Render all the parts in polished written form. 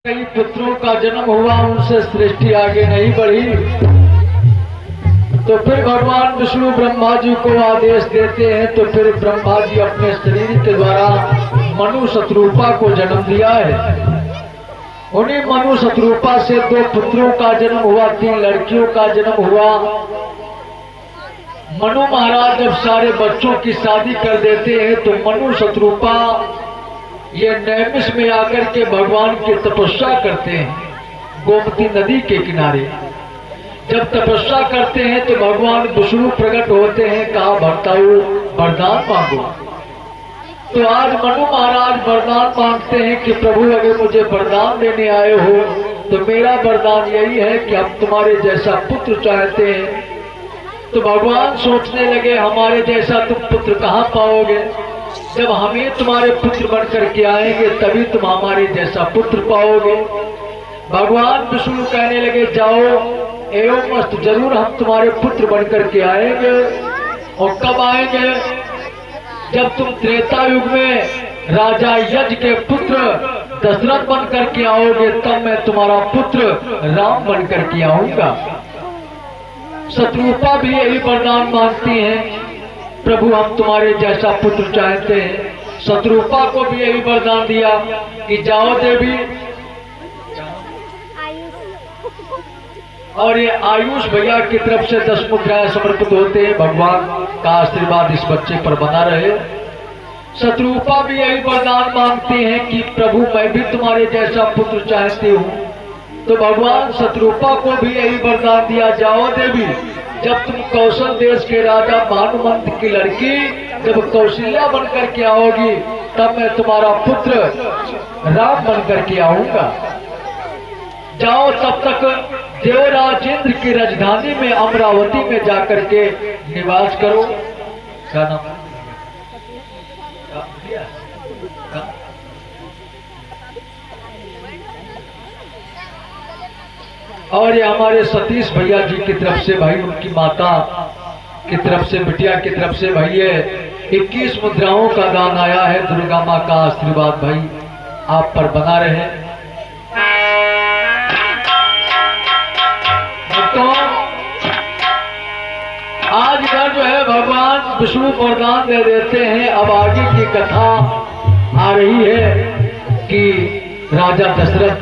कई पुत्रों का जन्म हुआ, उनसे सृष्टि आगे नहीं बढ़ी। तो फिर भगवान विष्णु ब्रह्मा जी को आदेश देते हैं। तो फिर ब्रह्मा जी अपने शरीर के द्वारा मनु शत्रुपा को जन्म दिया है। उन्हीं मनु शत्रुपा से 2 पुत्रों का जन्म हुआ, 3 लड़कियों का जन्म हुआ। मनु महाराज जब सारे बच्चों की शादी कर देते हैं तो मनु शत्रुपा ये नैमिष में आकर के भगवान की तपस्या करते हैं गोमती नदी के किनारे। जब तपस्या करते हैं तो भगवान विष्णु प्रकट होते हैं, कहा भक्ताओं वरदान मांगो। तो आज मनु महाराज वरदान मांगते हैं कि प्रभु अगर मुझे वरदान देने आए हो तो मेरा वरदान यही है कि हम तुम्हारे जैसा पुत्र चाहते हैं। तो भगवान सोचने लगे हमारे जैसा तुम पुत्र कहाँ पाओगे, जब हमें तुम्हारे पुत्र बनकर के आएंगे तभी तुम हमारे जैसा पुत्र पाओगे। भगवान विष्णु कहने लगे जाओ एवं मस्त, जरूर हम तुम्हारे पुत्र बनकर के आएंगे। और कब आएंगे, जब तुम त्रेता युग में राजा यज के पुत्र दशरथ बनकर के आओगे तब मैं तुम्हारा पुत्र राम बनकर के आऊंगा। शत्रुपा भी यही वरदान मांगती हैं, प्रभु हम तुम्हारे जैसा पुत्र चाहते हैं। शत्रुपा को भी यही वरदान दिया कि जाओ देवी। और ये आयुष भैया की तरफ से 10 मुद्राएं समर्पित होते हैं। भगवान का आशीर्वाद इस बच्चे पर बना रहे। शत्रुपा भी यही वरदान मांगती हैं कि प्रभु मैं भी तुम्हारे जैसा पुत्र चाहती हूँ। तो भगवान शत्रुपा को भी यही वरदान दिया, जाओ देवी जब तुम कौशल देश के राजा भानुमंत की लड़की जब कौशल्या बनकर के आओगी तब मैं तुम्हारा पुत्र राम बनकर के आऊंगा। जाओ तब तक देवराज इंद्र की राजधानी में अमरावती में जाकर के निवास करो। क्या नाम? और ये हमारे सतीश भैया जी की तरफ से भाई, उनकी माता की तरफ से, बिटिया की तरफ से भाई ये 21 मुद्राओं का दान आया है। दुर्गा माँ का आशीर्वाद भाई आप पर बना रहे। तो आज इधर जो है भगवान विष्णु वरदान दे देते हैं। अब आगे की कथा आ रही है कि राजा दशरथ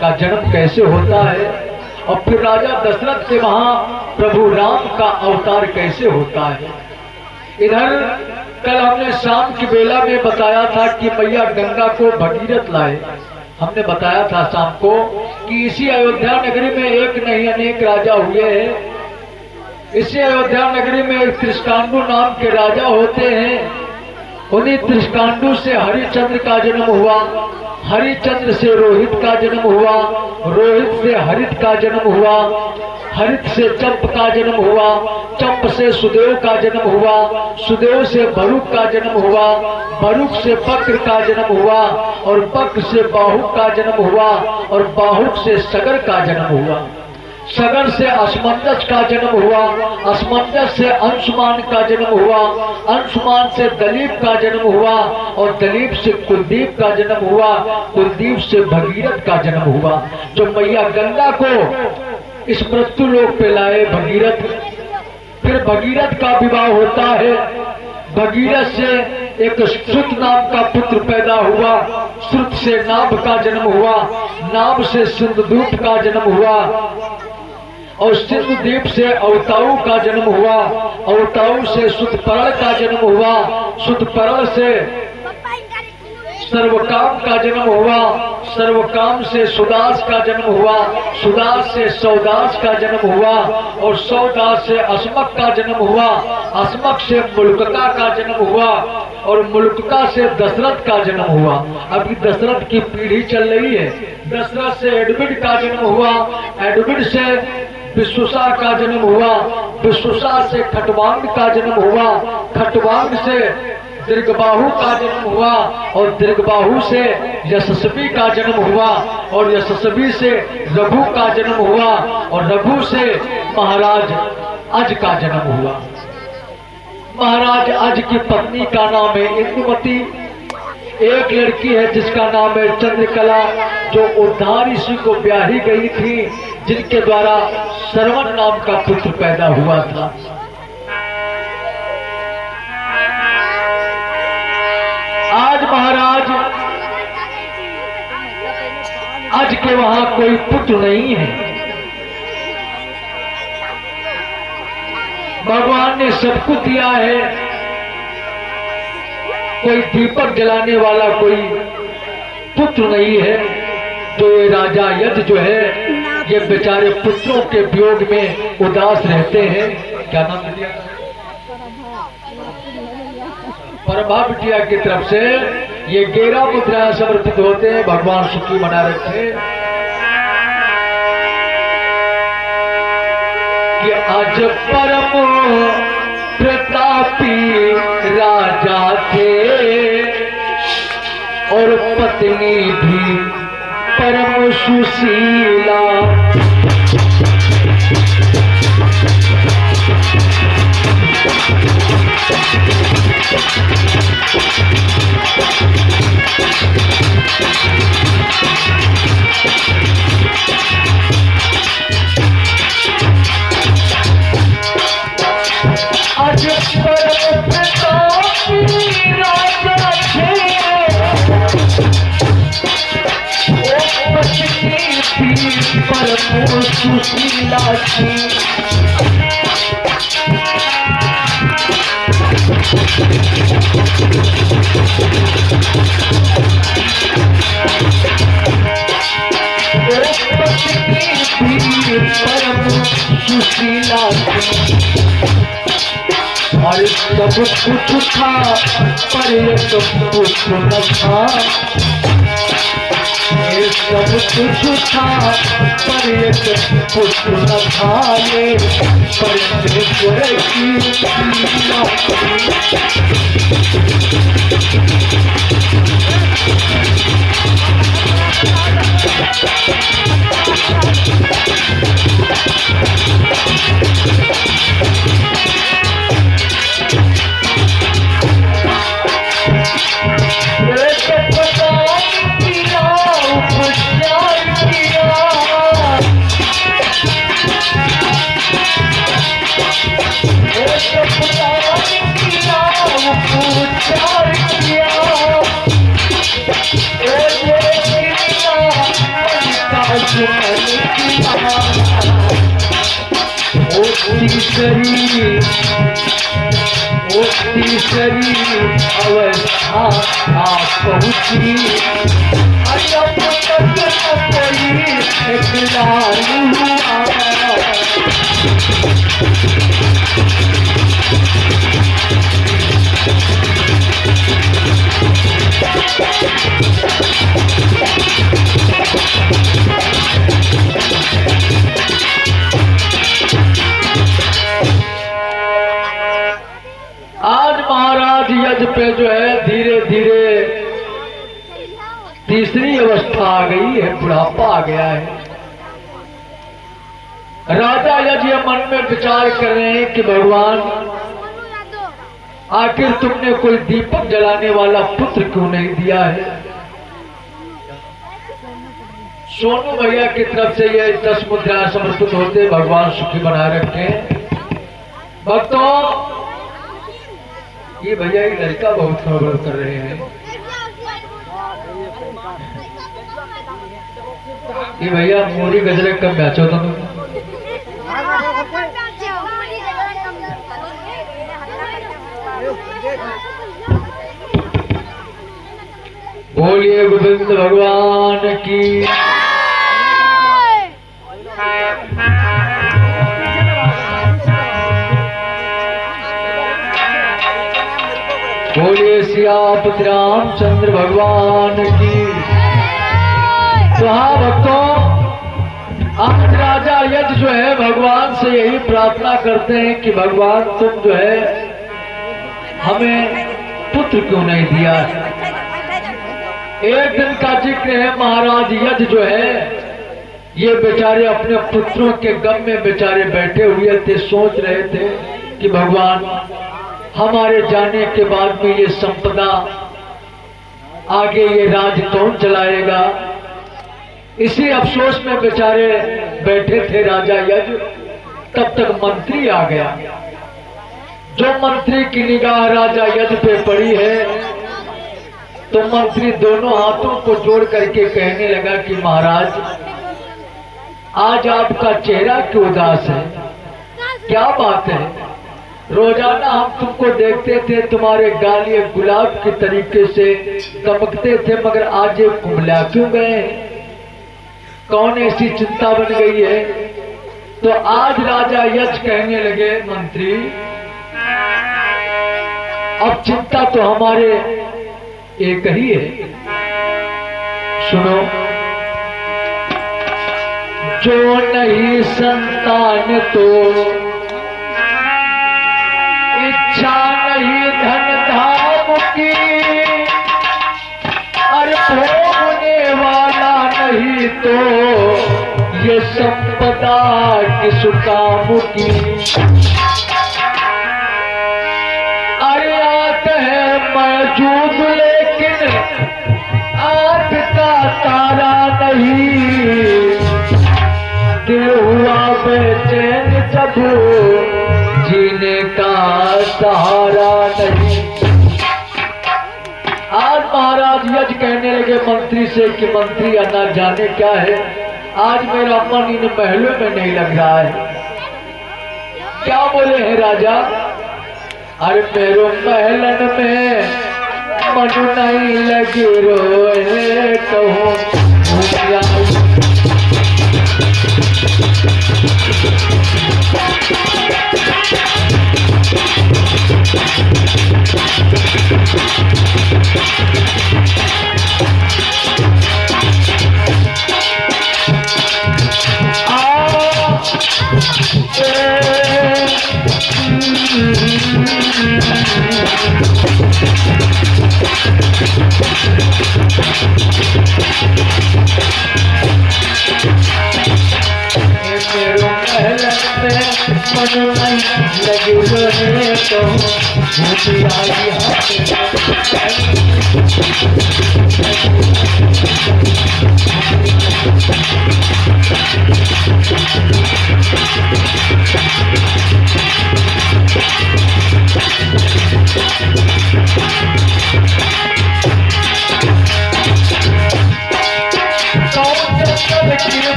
का जन्म कैसे होता है और फिर राजा दशरथ से वहां प्रभु राम का अवतार कैसे होता है। इधर कल हमने शाम की बेला में बताया था कि मैया गंगा को भगीरथ लाए। हमने बताया था शाम को कि इसी अयोध्या नगरी में एक नहीं अनेक राजा हुए हैं। इसी अयोध्या नगरी में एक त्रिशकांडु नाम के राजा होते हैं। उन्हीं त्रिशकांडु से हरिश्चंद्र का जन्म हुआ, हरिश्चंद्र से रोहित का जन्म हुआ, रोहित से हरित का जन्म हुआ, हरित से चंप का जन्म हुआ, चंप से सुदेव का जन्म हुआ, सुदेव से भरुक का जन्म हुआ, भरुक से बक्र का जन्म हुआ और बक्र से बाहुक का जन्म हुआ और बाहुक से सगर का जन्म हुआ। सगर से असमंजस का जन्म हुआ, असमंजस से अंशुमान का जन्म हुआ, अंशुमान से दलीप का जन्म हुआ और दलीप से कुलदीप का जन्म हुआ, कुलदीप से भगीरथ का जन्म हुआ। जो मैया गंगा को इस मृत्यु लोक पे लाए भगीरथ, फिर भगीरथ का विवाह होता है। भगीरथ से एक श्रुत नाम का पुत्र पैदा हुआ, श्रुत से नाभ का जन्म हुआ, नाभ से सिंधुदूप का जन्म हुआ और सिंधुदीप से अवताऊ का जन्म हुआ, अवताऊ से सुतपर्ण का जन्म हुआ, सुतपर्ण से सर्वकाम का जन्म हुआ, सर्वकाम से सुदास का जन्म हुआ, सुदास से सौदास का जन्म हुआ और सौदास से अस्मक का जन्म हुआ, अस्मक से मुल्कका का जन्म हुआ और मुल्कका से दशरथ का जन्म हुआ। अभी दशरथ की पीढ़ी चल रही है। दशरथ से एडविड का जन्म हुआ, एडविड से विश्वसा का जन्म हुआ, विश्वसा से खटवांग का जन्म हुआ, खटवांग से दीर्घबाहु का जन्म हुआ और दीर्घबाहु से यशस्वी का जन्म हुआ और यशस्वी से रघु का जन्म हुआ और रघु से महाराज अज का जन्म हुआ। महाराज अज की पत्नी का नाम है इंदुमती। एक लड़की है जिसका नाम है चंद्रकला, जो उद्धार ऋषि को ब्याही गई थी, जिनके द्वारा श्रवण नाम का पुत्र पैदा हुआ था। आज महाराज आज के वहां कोई पुत्र नहीं है। भगवान ने सबको दिया है, कोई दीपक जलाने वाला कोई पुत्र नहीं है। जो ये राजा यज्ञ जो है, ये बेचारे पुत्रों के वियोग में उदास रहते हैं। क्या नाम दिया? परमा बिटिया की तरफ से ये 11 मुद्राएं समर्पित होते हैं। भगवान सुखी बना रखे कि आज परम प्रतापी राजा थे और पत्नी भी परम सुशीला। आज परम प्रतापी राजा थे और पत्नी भी परम सुशीला थी। सुशीला और सब कुछ था पर एक पुत्र न था। सब कुछ था पर एक पुत्र न था। ये परमेश्वर की लीला तीसरी अवस्था आप पहुंची। अब तक कोई खिलाड़ी यज्ञ पे जो है धीरे धीरे तीसरी अवस्था आ गई है, बुढ़ापा आ गया है। राजा यज्ञ मन में विचार कर रहे हैं कि भगवान आखिर तुमने कोई दीपक जलाने वाला पुत्र क्यों नहीं दिया है। सोनू भैया की तरफ से ये 10 मुद्राएं समर्पित होते। भगवान सुखी बनाए रखे। भक्तों, ये भैया एक लड़का बहुत खबर कर रहे हैं। ये भैया मोरी गजरे कब बेचो तुम? बोलिए गोविंद भगवान की। बोलिए सियापति रामचंद्र भगवान की। तो हाँ भक्तों, आज राजा यज्ञ जो है भगवान से यही प्रार्थना करते हैं कि भगवान तुम जो है हमें पुत्र क्यों नहीं दिया। एक दिन का जिक्र है, महाराज यज्ञ जो है ये बेचारे अपने पुत्रों के गम में बेचारे बैठे हुए थे, सोच रहे थे कि भगवान हमारे जाने के बाद में ये संपदा आगे ये राज कौन चलाएगा। इसी अफसोस में बेचारे बैठे थे राजा यज। तब तक मंत्री आ गया। जो मंत्री की निगाह राजा यज पे पड़ी है तो मंत्री दोनों हाथों को जोड़ करके कहने लगा कि महाराज, आज आपका चेहरा क्यों उदास है, क्या बात है। रोजाना हम तुमको देखते थे, तुम्हारे गाल ये गुलाब के तरीके से दमकते थे, मगर आज ये कुमला क्यों गए, कौन ऐसी चिंता बन गई है। तो आज राजा यज कहने लगे, मंत्री अब चिंता तो हमारे एक ही है। सुनो, जो नहीं संतान तो इच्छा नहीं धन धाम की, और भोगने वाला नहीं तो ये संपदा किस काम की। अरे आंख है मौजूद लेकिन आंख का तारा नहीं, दिल हुआ बेचैन जब जीने का सहारा नहीं। आज महाराज यज कहने लगे मंत्री से कि मंत्री ना जाने क्या है, आज मेरा मन इन महलों में नहीं लग रहा है। क्या बोले हैं राजा, अरे मेरो महलन में मन नहीं लगी रोए कहूँ लगी रोने तो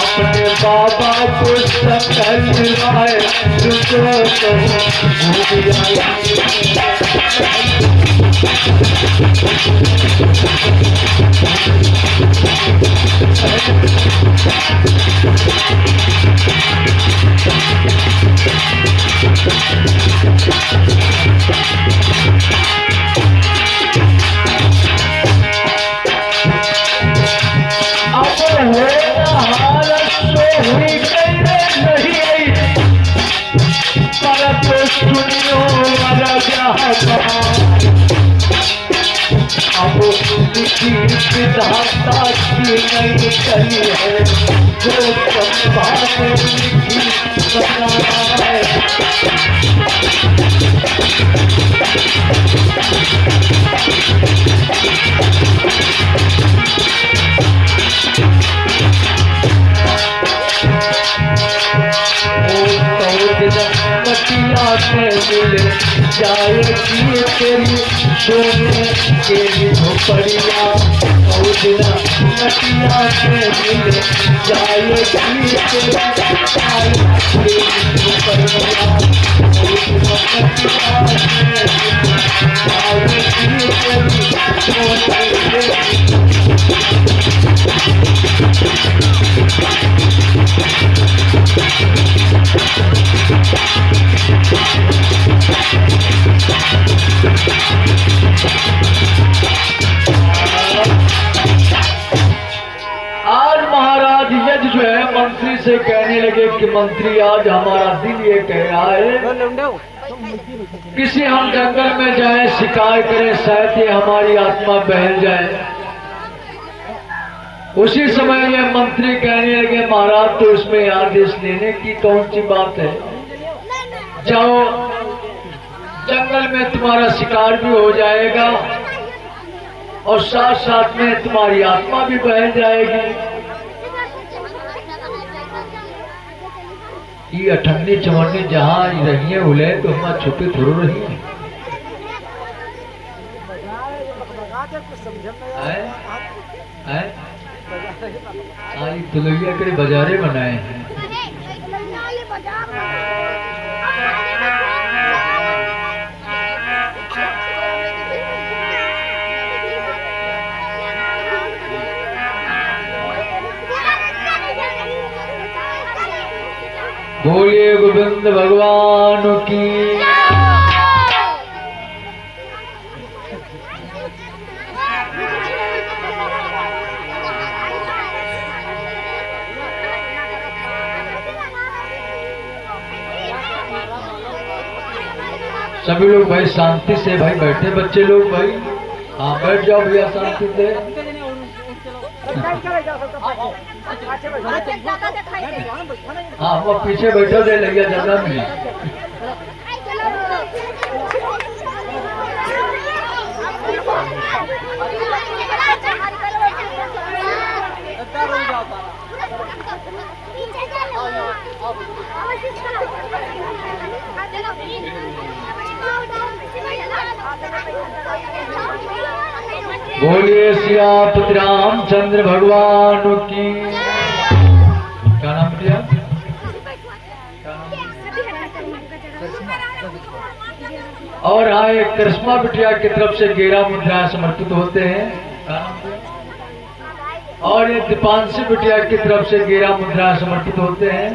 अपने बाबा को सकल दिलाए अब विधाता की नहीं चली है, जो संभाल बनाना है। मिले जाएगी तेरी सोने के झोपड़िया, और दिन नटिया से मिले जाएगी तेरी झोपड़िया, और दिन नटिया से मिले जाएगी तेरी से कहने लगे कि मंत्री आज हमारा दिल ये कह रहा है किसी हम जंगल में जाए शिकार करें, शायद ये हमारी आत्मा बहल जाए। उसी समय ये मंत्री कहने लगे महाराज तो इसमें आदेश लेने की कौन सी बात है, जाओ जंगल में तुम्हारा शिकार भी हो जाएगा और साथ साथ में तुम्हारी आत्मा भी बह जाएगी। ये अठन्नी चवन्नी जहाँ रही है उले तो हम छुपी थोड़ी रही है। दुलैया के बाजारे बनाए हैं। बोलिए गोविंद भगवान की। सभी लोग भाई शांति से भाई बैठे, बच्चे लोग भाई हाँ बैठ जाओ भैया शांति से। हाँ वो पीछे बैठो दे लगिया ज्यादा नहीं। बोलिए सियापति रामचंद्र भगवान की। क्या नाम दिया? और हाँ एक करिश्मा बिटिया की तरफ से 11 मुद्राएं समर्पित होते हैं। और ये दीपांशी बिटिया की तरफ से 11 मुद्राएं समर्पित होते हैं।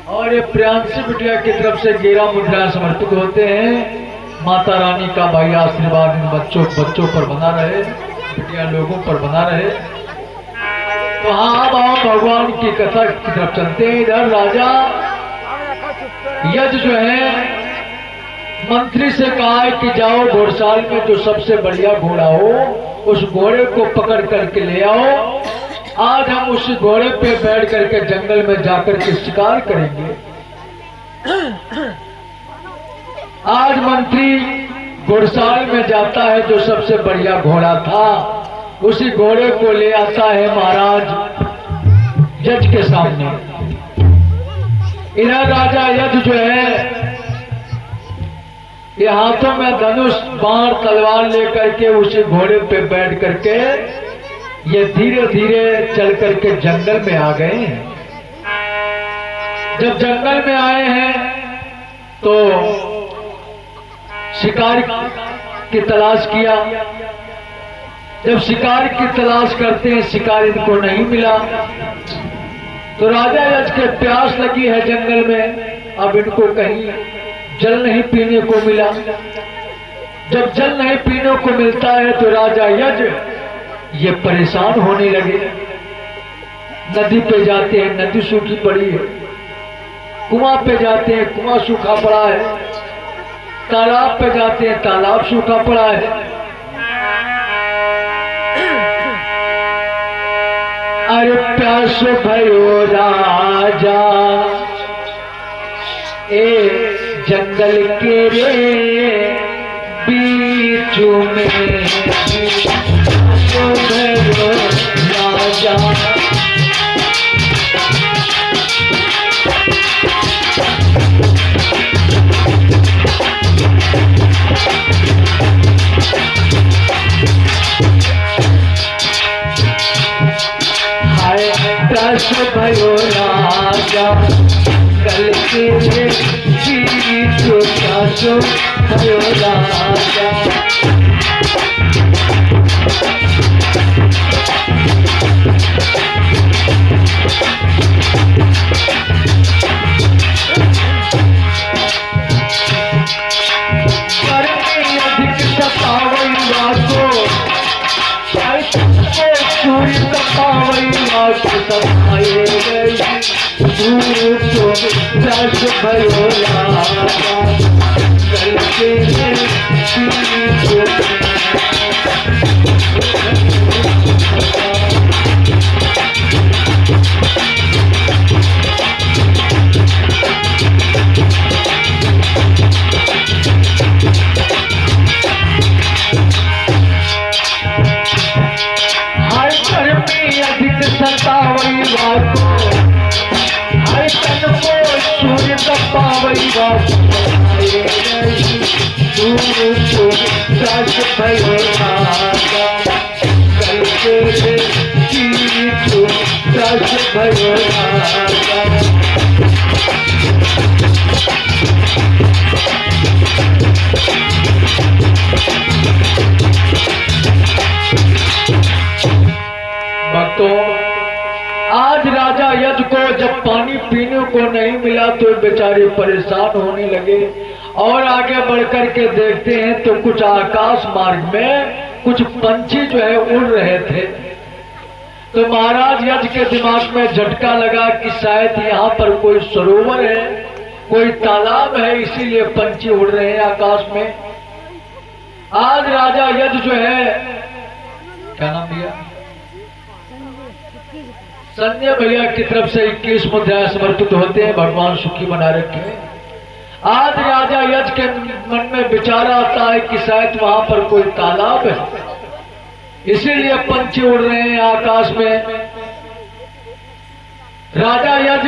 और ये प्रियांशी बिटिया की तरफ से 11 मुद्राएं समर्पित होते हैं। माता रानी का भाई आशीर्वाद इन बच्चों पर बना रहे, बिटिया लोगों पर बना रहे। तो हाँ अब आओ भगवान की कथा की तरफ चलते हैं। इधर राजा यज्ञ जो है मंत्री से कहा है कि जाओ घोड़साल में जो सबसे बढ़िया घोड़ा हो उस घोड़े को पकड़ करके ले आओ। आज हम उस घोड़े पे बैठ करके जंगल में जाकर के शिकार करेंगे। आज मंत्री घोड़साल में जाता है, जो सबसे बढ़िया घोड़ा था उसी घोड़े को ले आता है महाराज जज के सामने। इधर राजा यज्ञ जो है ये हाथों में धनुष बाण तलवार लेकर के उसी घोड़े पे बैठ करके ये धीरे धीरे चल करके जंगल में आ गए हैं। जब जंगल में आए हैं तो शिकार की तलाश किया। जब शिकार की तलाश करते हैं शिकार इनको नहीं मिला तो राजा यज्ञ के प्यास लगी है जंगल में, अब इनको कहीं जल नहीं पीने को मिला। जब जल नहीं पीने को मिलता है तो राजा यज्ञ ये परेशान होने लगे। नदी पे जाते हैं, नदी सूखी पड़ी है। कुआं पे जाते हैं, कुआं सूखा पड़ा है। तालाब पे जाते हैं, तालाब सूखा पड़ा है। अरे प्यास भयो राजा ए जंगल के रे बीच में भयो राजा। प्यास भयो राजा कल के बीच प्यास भयो राजा। अधिक सतावैया को सूर्य तपावैया को सताई तो दस भयो राजा करके सतावई बात हर तन को सूर्य तपावई बात तू तो दस भयो राजा करके तू दस भयो राजा आज राजा यज को जब पानी पीने को नहीं मिला तो बेचारे परेशान होने लगे और आगे बढ़कर के देखते हैं तो कुछ आकाश मार्ग में कुछ पंछी जो है उड़ रहे थे। तो महाराज यज के दिमाग में झटका लगा कि शायद यहाँ पर कोई सरोवर है, कोई तालाब है, इसीलिए पंछी उड़ रहे हैं आकाश में। आज राजा यज जो है, क्या नाम दिया, संजय भैया की तरफ से 21 मुद्राएं समर्पित होते हैं, भगवान सुखी बना रखे। आज राजा यज के मन में विचार आता है कि शायद वहां पर कोई तालाब है, इसीलिए पंछी उड़ रहे हैं आकाश में। राजा यज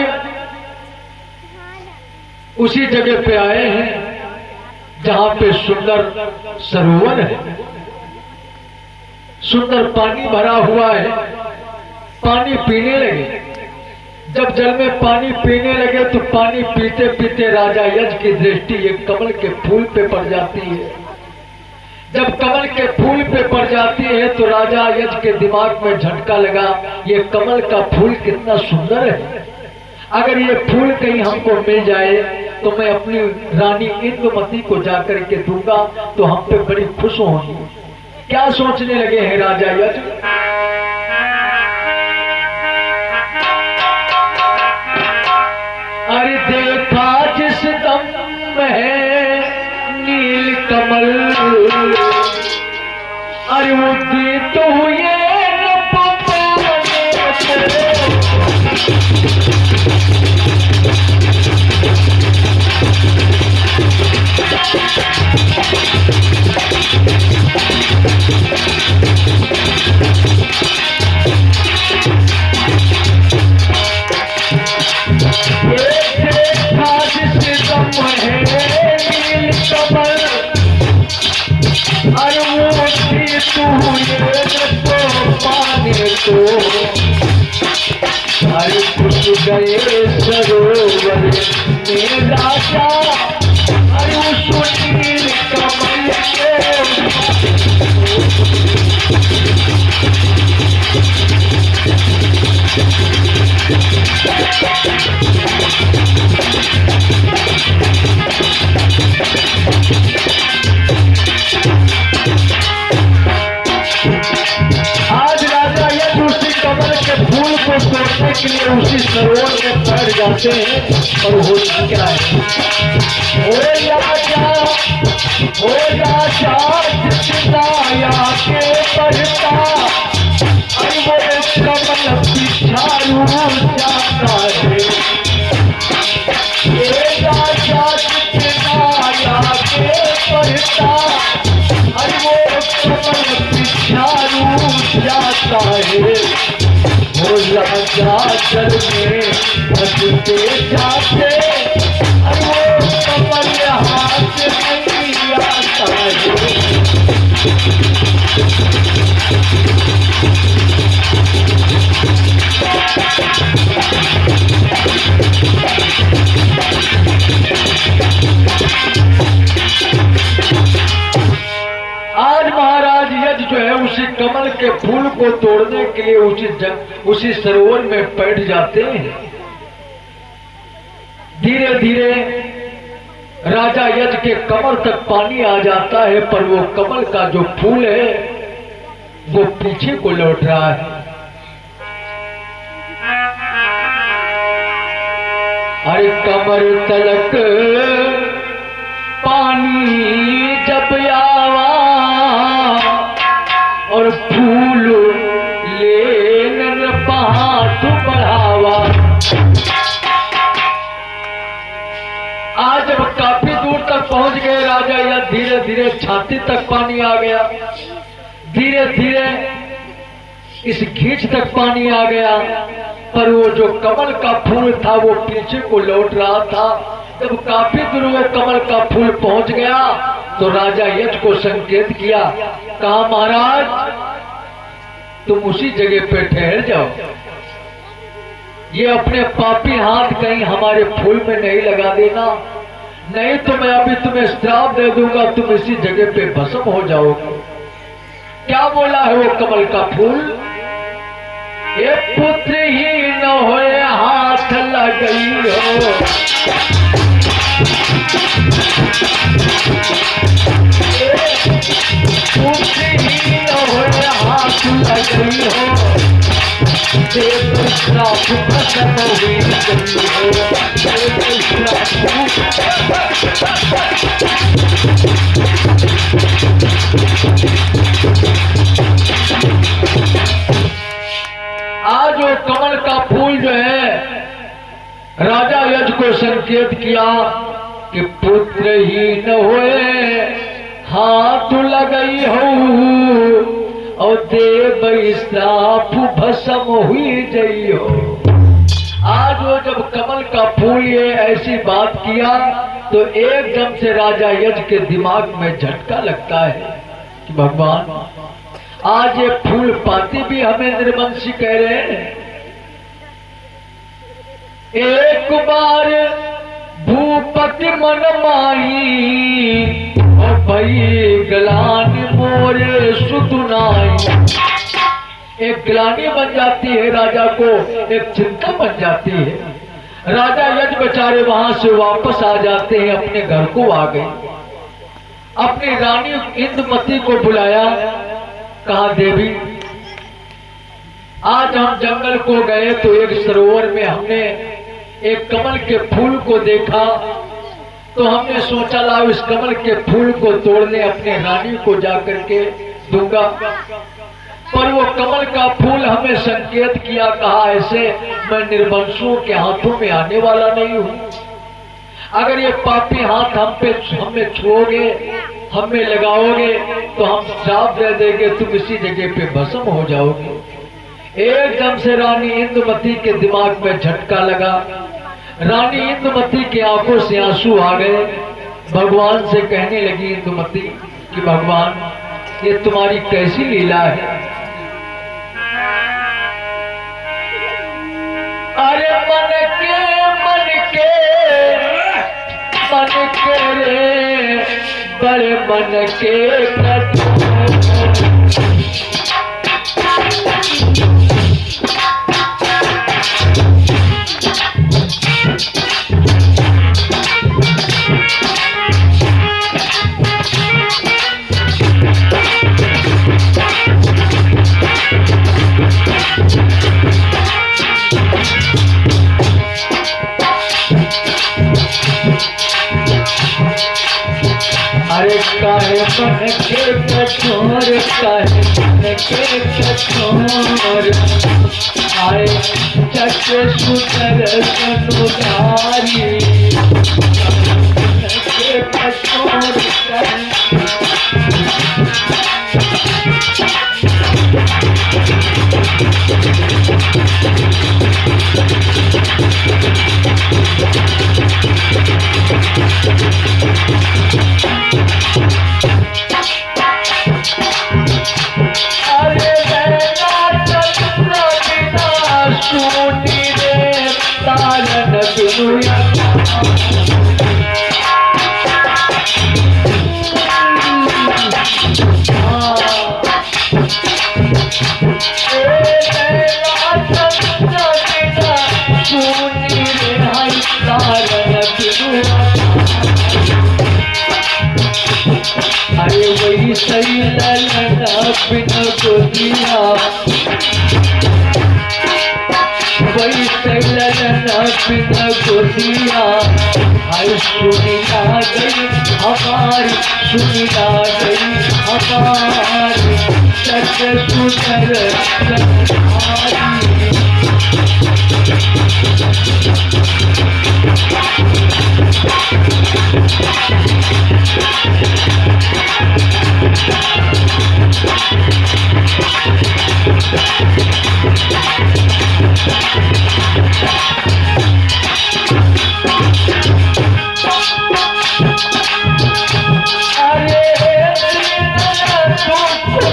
उसी जगह पे आए हैं जहां पे सुंदर सरोवर है, सुंदर पानी भरा हुआ है। पानी पीने लगे। जब जल में पानी पीने लगे तो पानी पीते पीते राजा यज की दृष्टि एक कमल के फूल पे पड़ जाती है। जब कमल के फूल पे पड़ जाती है तो राजा यज के दिमाग में झटका लगा, ये कमल का फूल कितना सुंदर है, अगर ये फूल कहीं हमको मिल जाए तो मैं अपनी रानी इंद्रमती को जाकर के दूंगा तो हम पे बड़ी खुश होंगी। क्या सोचने लगे हैं राजा यज? अरे देखा जिस दम है नील कमल, अरे उदित तो हुए हरे खुश गए सरोवर में राजा, हरे सुनील कमल तोड़ने के लिए उसी सरोवर में बैठ जाते हैं। और होता क्या है, हो राजा जितनाया के बढ़ता, अरे वो कमल पिछाड़ू जाता है। ये राजा जितनाया के बढ़ता, अरे वो कमल पिछाड़ू जाता है। हो राजा जल में बसते जाते, अरे वो कमल हाथ नहीं आता है। आज महाराज यज जो है उसी कमल के फूल को तोड़ने के लिए उसी सरोवर में बैठ जाते हैं। धीरे धीरे राजा यज के कमर तक पानी आ जाता है, पर वो कमल का जो फूल है वो पीछे को लौट रहा है। अरे कमर तलक पानी जब आवा और फूल लेन हाथ बढ़ावा। आज जब काफी दूर तक पहुंच गए राजा, या धीरे धीरे छाती तक पानी आ गया, धीरे धीरे इस खींच तक पानी आ गया, पर वो जो कमल का फूल था वो पीछे को लौट रहा था। जब काफी दूर वो कमल का फूल पहुंच गया तो राजा यज को संकेत किया, कहा महाराज तुम उसी जगह पे ठहर जाओ, ये अपने पापी हाथ कहीं हमारे फूल में नहीं लगा देना, नहीं तो मैं अभी तुम्हें श्राप दे दूंगा, तुम इसी जगह पे भस्म हो जाओगे। क्या बोला है वो कमल का फूल? ये पुत्र ही न होए हाथ लगई हो, पुत्र ही न होए हाथ लगई हो, देव श्राप खत्म हुई हो, आज वो कमल का फूल जो है राजा यज को संकेत किया कि पुत्र ही न होए हाथ लगई हो और देव श्राप भस्म हुई जई हो। आज वो जब कमल का फूल ये ऐसी बात किया तो एकदम से राजा यज के दिमाग में झटका लगता है कि भगवान आज ये फूल पाती भी हमें निर्वंशी कह रहे हैं। एक बार भूपति मन माही और भई गलानी मोरे सुदुनाई। एक ग्लानी बन जाती है राजा को, एक चिंता बन जाती है। राजा यज बेचारे वहां से वापस आ जाते हैं, अपने घर को आ गए। अपनी रानी इंद्रमती को बुलाया, कहा देवी आज हम जंगल को गए तो एक सरोवर में हमने एक कमल के फूल को देखा, तो हमने सोचा लाओ इस कमल के फूल को तोड़ने अपने रानी को जाकर के दूंगा, पर वो कमल का फूल हमें संकेत किया, कहा ऐसे मैं निर्वंशों के हाथों में आने वाला नहीं हूं। अगर ये पापी हाथ हमें छुओगे, हमें लगाओगे तो हम श्राप दे देंगे, तुम इसी जगह पे भस्म हो जाओगे। एकदम से रानी इंद्रमती के दिमाग में झटका लगा। रानी इंद्रमती की आंखों से आंसू आ गए। भगवान से कहने लगी इंद्रमती कि भगवान ये तुम्हारी कैसी लीला है। अरे मन के रे बड़े मन के काहे मन के कठोर, काहे मन के कठोर, आए चक्र सुंदर सनुधारी, मन के कठोर अरे वही सही ललना बिना गोदिया, वही सही ललना बिना गोदिया, खुशियाँ हाय सुनिया गई हमारी, सुनिया गई हमारी, सच सुंदर तुम्हारी।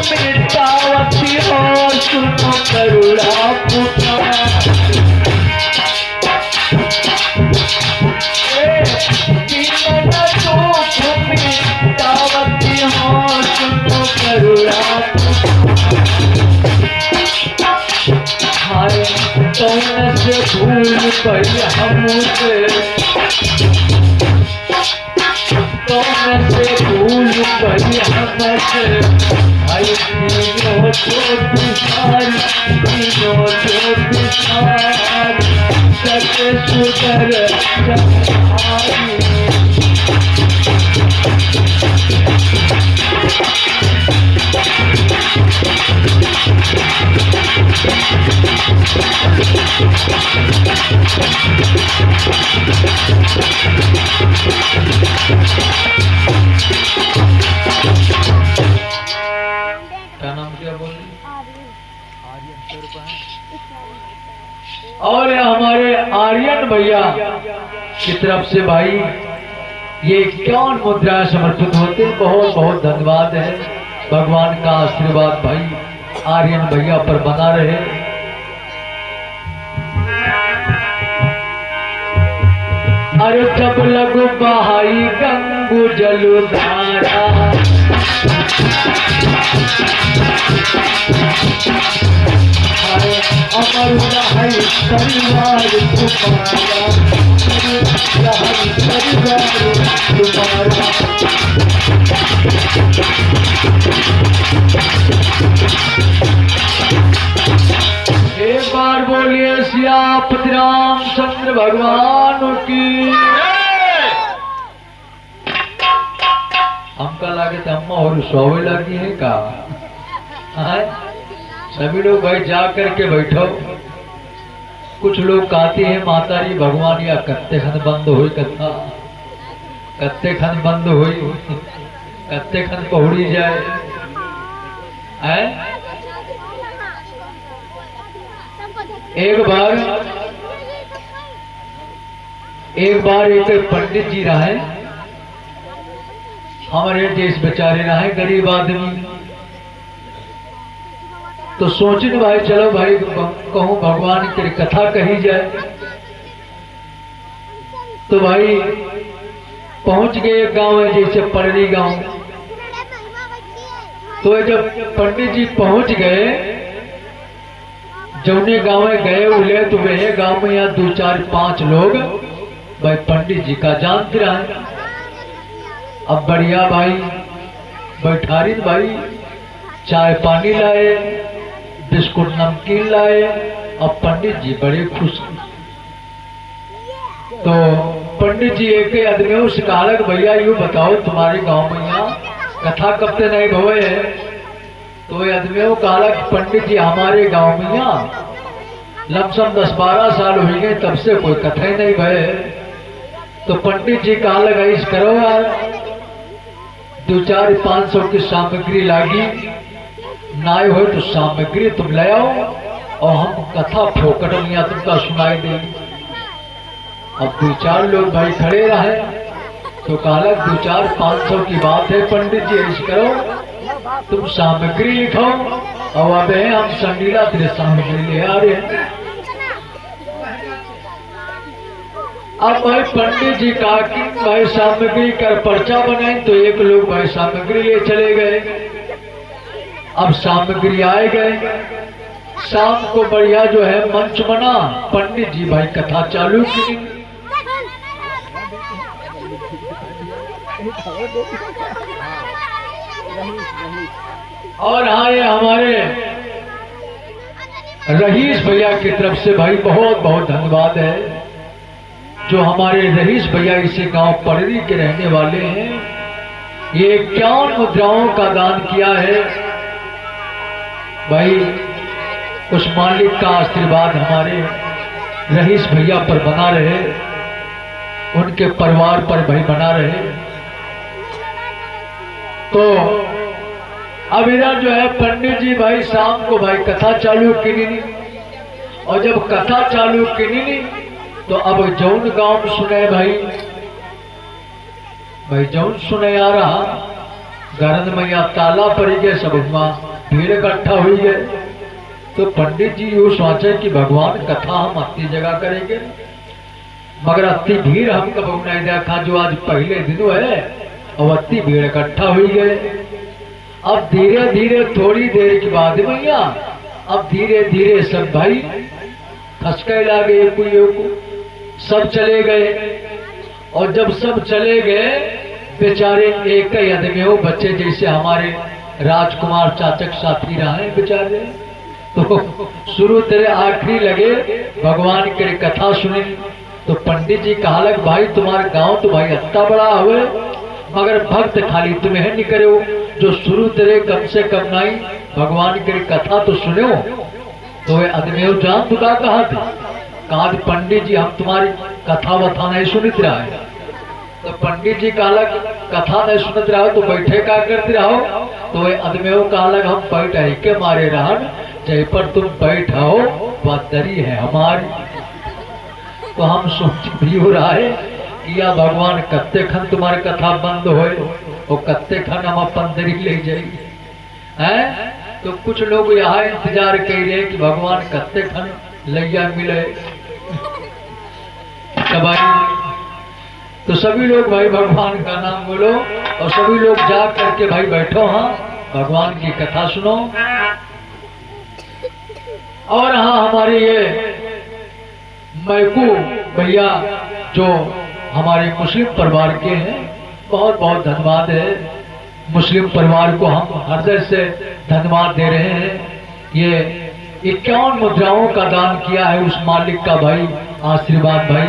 मिटावती हो सुनो करुणा पुकार, मिटावती हो सुनो करुणा हाय कौन से भूल गई हमसे, कौन से भूल गई हमसे हाय तीनों जो पिसारी, तीनों जो पिसारी, सच सुंदर तुम्हारी। और हमारे आर्यन भैया की तरफ से भाई ये 51 मुद्राएं समर्पित होते, बहुत बहुत धन्यवाद है। भगवान का आशीर्वाद भाई आर्यन भैया पर बना रहे। अरे जब लगो बहाई गंगू जलधारा, अमर रहे परिवार तुम्हारा, रहे परिवार तुम्हारा। एक बार बोलिए सियापति रामचंद्र भगवान की। हमका लागे तो अम्मा और सोवे लगी है का? सभी लोग भाई जा करके बैठो। कुछ लोग कहते हैं मातारी भगवान या कत्ते खन बंद हुई कथा, कत्ते खन बंद हुई, कत्ते खन पहुड़ी जाए है? एक बार एक पंडित जी रहे, हमारे देश बेचारे रहे गरीब आदमी। तो सोचे भाई चलो भाई कहूँ भगवान की कथा कही जाए। तो भाई पहुंच गए एक गांव है जैसे पड़री गांव। तो जब पंडित जी पहुंच गए, जौने गांव में गए उले, तो वह गांव में यहाँ 2 4 5 लोग भाई पंडित जी का जानते रहे। अब बढ़िया भाई बैठारी भाई चाय पानी लाए, बिस्कुट नमकीन लाए। अब पंडित जी बड़े खुश। तो पंडित जी एक आदमी से कहा भैया यूँ बताओ तुम्हारे गांव में यहाँ कथा कब से नहीं भवे है? तो आदमी कहा पंडित जी हमारे गांव में यहाँ लमसम 10-12 साल हो गए, तब से कोई कथा ही नहीं भये। तो पंडित जी कहा इस करो यार, 2-4-500 की सामग्री लागी, नाय हो तो सामग्री तुम ले आओ और हम कथा फोकट में तुमका सुनाई देंगे। अब 2-4 लोग भाई खड़े रहे। तो कहा 2-4-500 की बात है पंडित जी, ऐसे करो तुम सामग्री लिखो और अब हम संगीला तेरे सामग्री ले आ रहे हैं। अब भाई पंडित जी कहा कि भाई सामग्री कर पर्चा बनाए। तो एक लोग भाई सामग्री ले चले गए। अब सामग्री आए गए। शाम को बढ़िया जो है मंच बना, पंडित जी भाई कथा चालू की। और हाँ, ये हमारे रहीश भैया की तरफ से भाई बहुत बहुत धन्यवाद है। जो हमारे रईस भैया इसी गांव पड़री के रहने वाले हैं, ये 51 मुद्राओं का दान किया है। भाई उस मालिक का आशीर्वाद हमारे रईस भैया पर बना रहे, उनके परिवार पर भाई बना रहे। तो अब इधर जो है पंडित जी भाई शाम को भाई कथा चालू की नहीं, और जब कथा चालू की नहीं तो अब जौन गांव में सुने भाई जौन सुने आ रहा गरन मैया ताला पड़ी गए, सब भीड़ इकट्ठा हुई गए। तो पंडित जी यू सोचे कि भगवान कथा हम अति जगह करेंगे, मगर अति भीड़ हम कब नहीं देखा जो आज पहले दिन है, और अति भीड़ इकट्ठा हुई गए। अब धीरे धीरे थोड़ी देर के बाद भैया अब धीरे धीरे सब भाई खसके लागे, सब चले गए। और जब सब चले गए बेचारे एक ही आदमी हो बच्चे जैसे हमारे राजकुमार चाचक साथी रहे बेचारे, तो शुरू तेरे आखिरी लगे भगवान के कथा सुने। तो पंडित जी कहा लग भाई तुम्हारे गांव तो भाई इतना बड़ा हुए, मगर भक्त खाली तुम्हें नहीं करे हो, जो शुरू तेरे कम से कम नहीं भगवान की कथा तो सुने हो। तो वे आदमी जान तुका कहा थी पंडित जी हम तुम्हारी कथा वथा नहीं सुनित रहा है। तो पंडित जी कहा लग कथा नहीं सुनित रहा हो तो बैठे का करते रहो। तो वे आदमी कहा लग हम बैठ के मारे रहन, जय पर तुम बैठो वह दरी है हमारी। तो हम सोच भी हो रहा है कि या भगवान कत्ते खन तुम्हारी कथा बंद होए और कत्ते खन हम अपन दरी ले जाइए हैं। तो कुछ लोग यहाँ इंतजार कर रहे कि भगवान कत्ते खन लैया मिले भाई। तो सभी लोग भाई भगवान का नाम बोलो और सभी लोग जा करके भाई बैठो, हाँ भगवान की कथा सुनो। और हाँ हमारे ये मैकू भैया जो हमारे मुस्लिम परिवार के हैं, बहुत बहुत धन्यवाद है। मुस्लिम परिवार को हम हृदय से धन्यवाद दे रहे हैं। ये 51 मुद्राओं का दान किया है उस मालिक का भाई आशीर्वाद भाई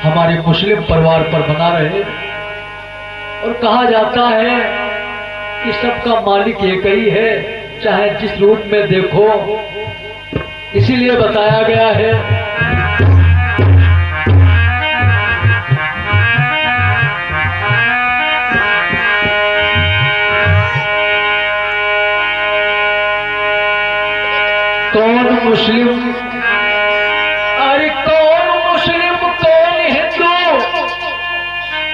हमारे मुस्लिम परिवार पर बना रहे। और कहा जाता है कि सबका मालिक एक ही है, चाहे जिस रूप में देखो, इसीलिए बताया गया है कौन मुस्लिम, अरे कौन मुस्लिम कौन हिंदू,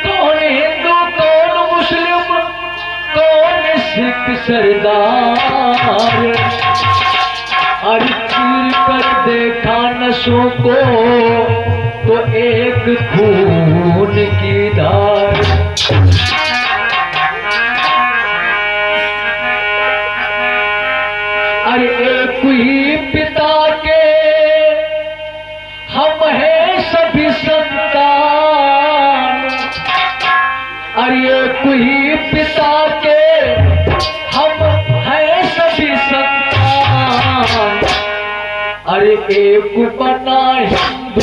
कौन हिंदू कौन मुस्लिम कौन सिख सरदार। अरे चीर कर देखा नसों को तो एक खून की धार। अरे एक ही पिता के हम हैं सभी संतान। अरे एक ही पिता के हम हैं सभी संतान। अरे एक बना हिंदू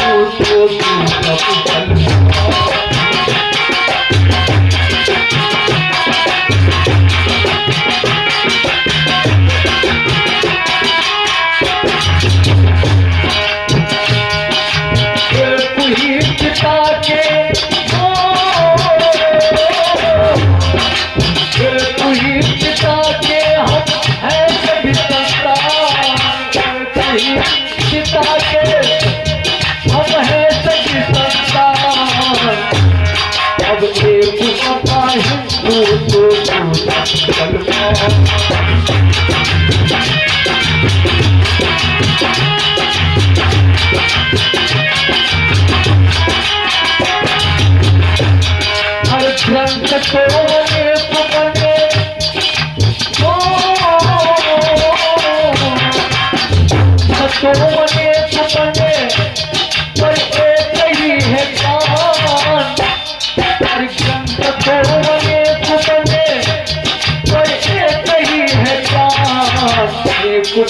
तो दूसरा मुसलमान।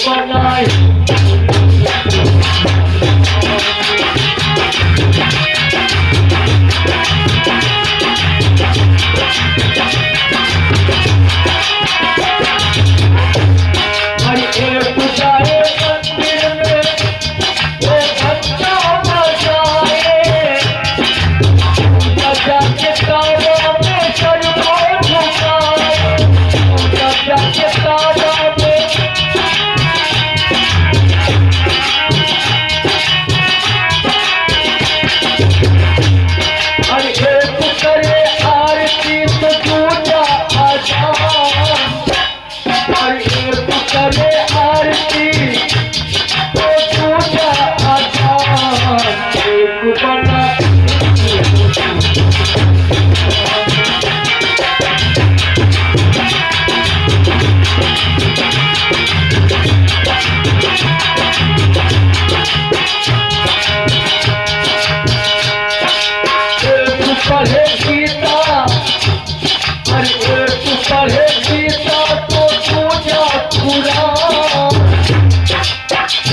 बनाए पढ़े गीता तो पूजा कुरान,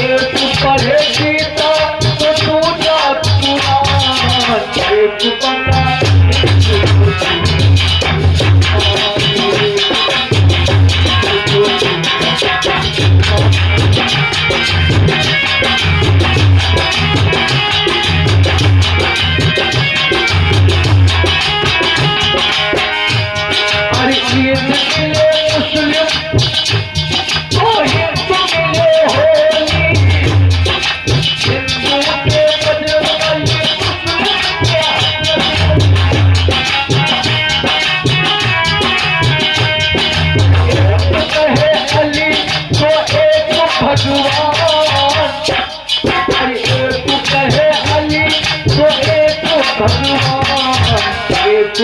एक पढ़े गीता तो पूजा कुरान, एक बंदा भगवान एक